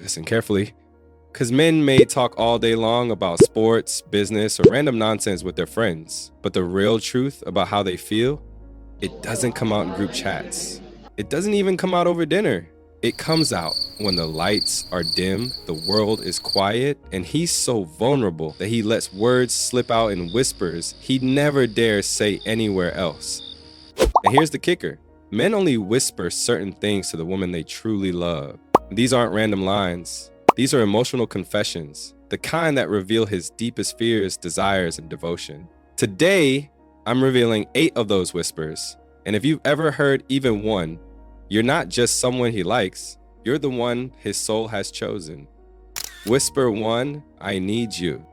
Listen carefully. Because men may talk all day long about sports, business, or random nonsense with their friends, but the real truth about how they feel, it doesn't come out in group chats. It doesn't even come out over dinner. It comes out when the lights are dim, the world is quiet, and he's so vulnerable that he lets words slip out in whispers he'd never dare say anywhere else. And here's the kicker. Men only whisper certain things to the woman they truly love. These aren't random lines. These are emotional confessions, the kind that reveal his deepest fears, desires, and devotion. Today, I'm revealing 8 of those whispers. And if you've ever heard even one, you're not just someone he likes, you're the one his soul has chosen. Whisper 1, I need you.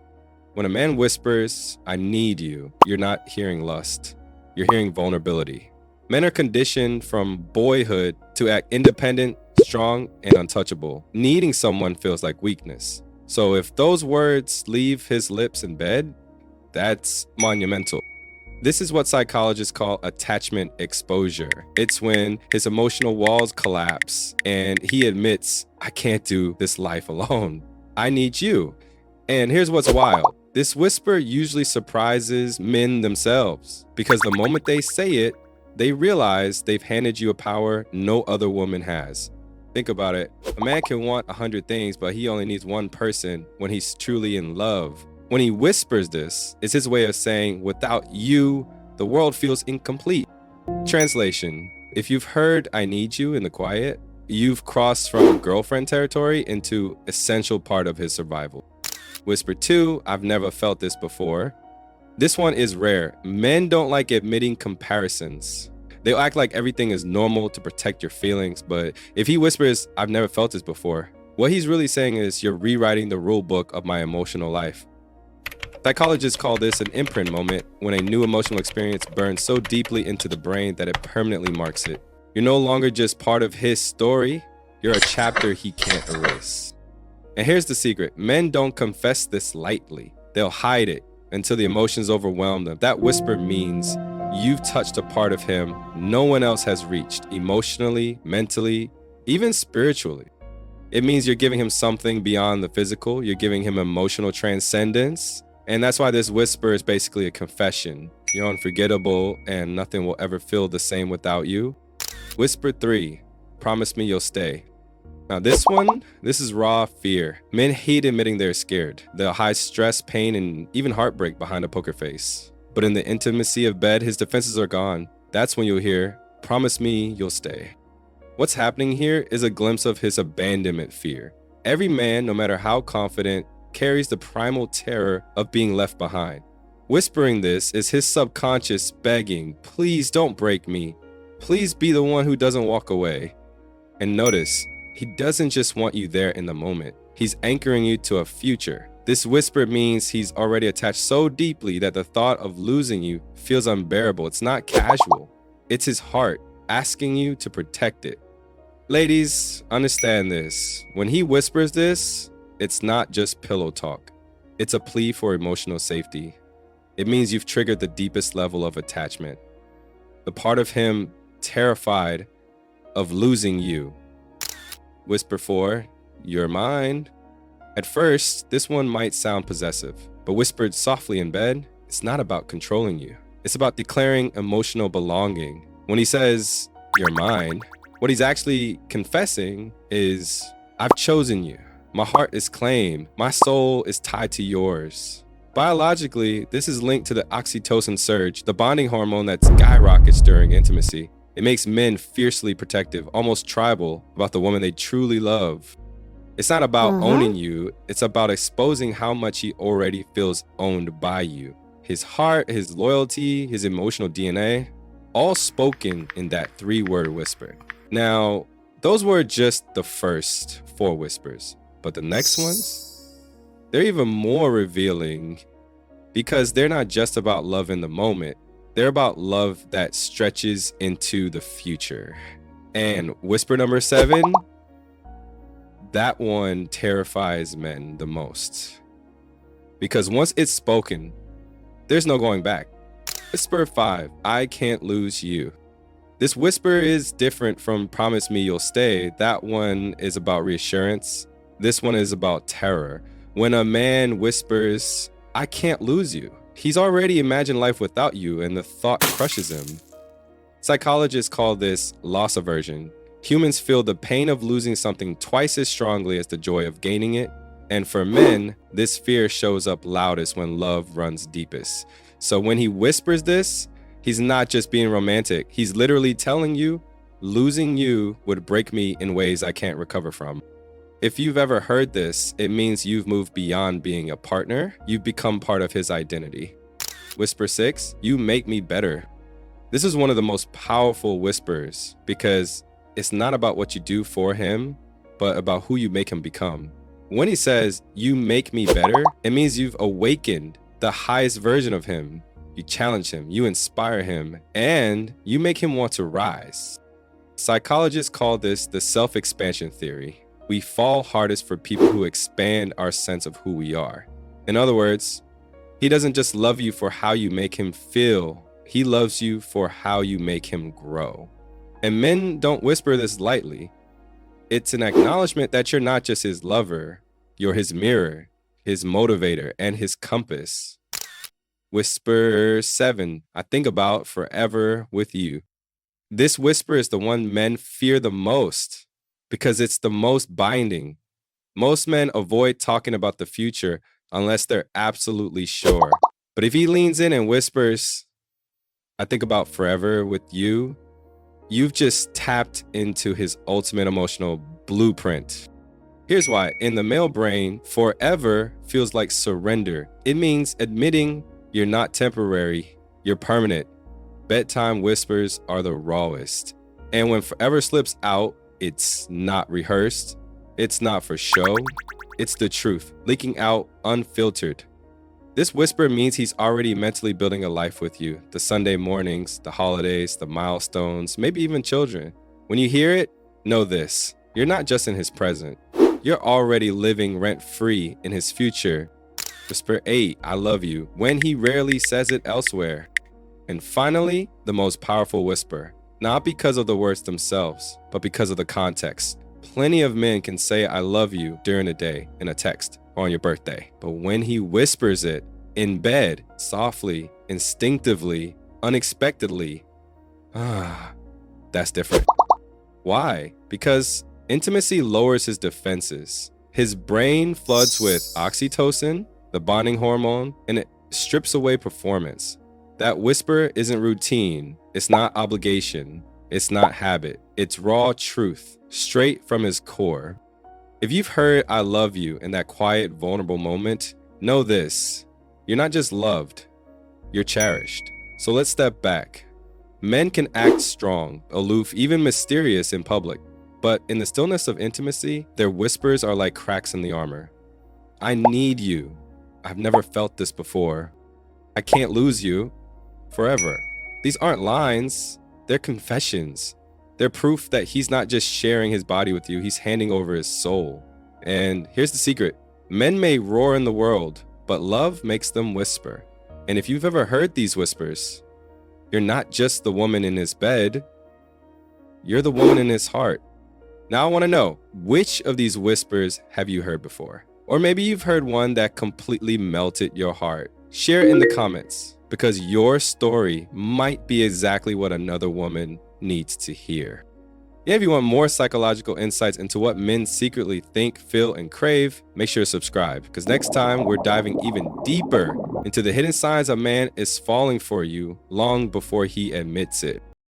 When a man whispers, I need you, you're not hearing lust. You're hearing vulnerability. Men are conditioned from boyhood to act independent, strong, and untouchable. Needing someone feels like weakness. So if those words leave his lips in bed, that's monumental. This is what psychologists call attachment exposure. It's when his emotional walls collapse and he admits, I can't do this life alone. I need you. And here's what's wild. This whisper usually surprises men themselves because the moment they say it, they realize they've handed you a power no other woman has. Think about it. A man can want 100 things, but he only needs one person when he's truly in love. When he whispers this, it's his way of saying, without you, the world feels incomplete. Translation: if you've heard I need you in the quiet, you've crossed from girlfriend territory into essential part of his survival. Whisper 2, I've never felt this before. This one is rare. Men don't like admitting comparisons. They'll act like everything is normal to protect your feelings, but if he whispers, I've never felt this before, what he's really saying is, you're rewriting the rule book of my emotional life. Psychologists call this an imprint moment, when a new emotional experience burns so deeply into the brain that it permanently marks it. You're no longer just part of his story, you're a chapter he can't erase. And here's the secret, men don't confess this lightly. They'll hide it until the emotions overwhelm them. That whisper means you've touched a part of him no one else has reached, emotionally, mentally, even spiritually. It means you're giving him something beyond the physical. You're giving him emotional transcendence. And that's why this whisper is basically a confession. You're unforgettable and nothing will ever feel the same without you. Whisper 3, promise me you'll stay. Now this is raw fear. Men hate admitting they're scared. They'll hide stress, pain, and even heartbreak behind a poker face. But in the intimacy of bed, his defenses are gone. That's when you'll hear, promise me you'll stay. What's happening here is a glimpse of his abandonment fear. Every man, no matter how confident, carries the primal terror of being left behind. Whispering this is his subconscious begging, please don't break me. Please be the one who doesn't walk away. And notice, he doesn't just want you there in the moment. He's anchoring you to a future. This whisper means he's already attached so deeply that the thought of losing you feels unbearable. It's not casual. It's his heart asking you to protect it. Ladies, understand this. When he whispers this, it's not just pillow talk. It's a plea for emotional safety. It means you've triggered the deepest level of attachment. The part of him terrified of losing you. Whisper 4, you're mine. At first, this one might sound possessive, but whispered softly in bed, it's not about controlling you. It's about declaring emotional belonging. When he says, you're mine, what he's actually confessing is, I've chosen you. My heart is claimed. My soul is tied to yours. Biologically, this is linked to the oxytocin surge, the bonding hormone that skyrockets during intimacy. It makes men fiercely protective, almost tribal, about the woman they truly love. It's not about owning you, it's about exposing how much he already feels owned by you. His heart, his loyalty, his emotional DNA, all spoken in that 3-word whisper. Now, those were just the first 4 whispers, but the next ones, they're even more revealing because they're not just about love in the moment. They're about love that stretches into the future. And whisper number 7, that one terrifies men the most. Because once it's spoken, there's no going back. Whisper 5, I can't lose you. This whisper is different from promise me you'll stay. That one is about reassurance. This one is about terror. When a man whispers, "I can't lose you," he's already imagined life without you, and the thought crushes him. Psychologists call this loss aversion. Humans feel the pain of losing something twice as strongly as the joy of gaining it. And for men, this fear shows up loudest when love runs deepest. So when he whispers this, he's not just being romantic. He's literally telling you, losing you would break me in ways I can't recover from. If you've ever heard this, it means you've moved beyond being a partner. You've become part of his identity. Whisper 6, you make me better. This is one of the most powerful whispers because it's not about what you do for him, but about who you make him become. When he says, "You make me better," it means you've awakened the highest version of him. You challenge him, you inspire him, and you make him want to rise. Psychologists call this the self-expansion theory. We fall hardest for people who expand our sense of who we are. In other words, he doesn't just love you for how you make him feel. He loves you for how you make him grow. And men don't whisper this lightly. It's an acknowledgement that you're not just his lover, you're his mirror, his motivator, and his compass. Whisper 7, I think about forever with you. This whisper is the one men fear the most because it's the most binding. Most men avoid talking about the future unless they're absolutely sure. But if he leans in and whispers, "I think about forever with you," you've just tapped into his ultimate emotional blueprint. Here's why. In the male brain, forever feels like surrender. It means admitting you're not temporary, you're permanent. Bedtime whispers are the rawest. And when forever slips out, it's not rehearsed, it's not for show, it's the truth, leaking out unfiltered. This whisper means he's already mentally building a life with you. The Sunday mornings, the holidays, the milestones, maybe even children. When you hear it, know this. You're not just in his present. You're already living rent-free in his future. Whisper 8, I love you, when he rarely says it elsewhere. And finally, the most powerful whisper. Not because of the words themselves, but because of the context. Plenty of men can say I love you during the day in a text or on your birthday. But when he whispers it in bed, softly, instinctively, unexpectedly, that's different. Why? Because intimacy lowers his defenses. His brain floods with oxytocin, the bonding hormone, and it strips away performance. That whisper isn't routine. It's not obligation. It's not habit. It's raw truth, straight from his core. If you've heard I love you in that quiet, vulnerable moment, know this. You're not just loved, you're cherished. So let's step back. Men can act strong, aloof, even mysterious in public. But in the stillness of intimacy, their whispers are like cracks in the armor. I need you. I've never felt this before. I can't lose you forever. These aren't lines, they're confessions. They're proof that he's not just sharing his body with you, he's handing over his soul. And here's the secret. Men may roar in the world, but love makes them whisper. And if you've ever heard these whispers, you're not just the woman in his bed, you're the woman in his heart. Now I want to know, which of these whispers have you heard before? Or maybe you've heard one that completely melted your heart. Share it in the comments, because your story might be exactly what another woman needs to hear. Yeah, if you want more psychological insights into what men secretly think, feel, and crave, make sure to subscribe, because next time we're diving even deeper into the hidden signs a man is falling for you long before he admits it.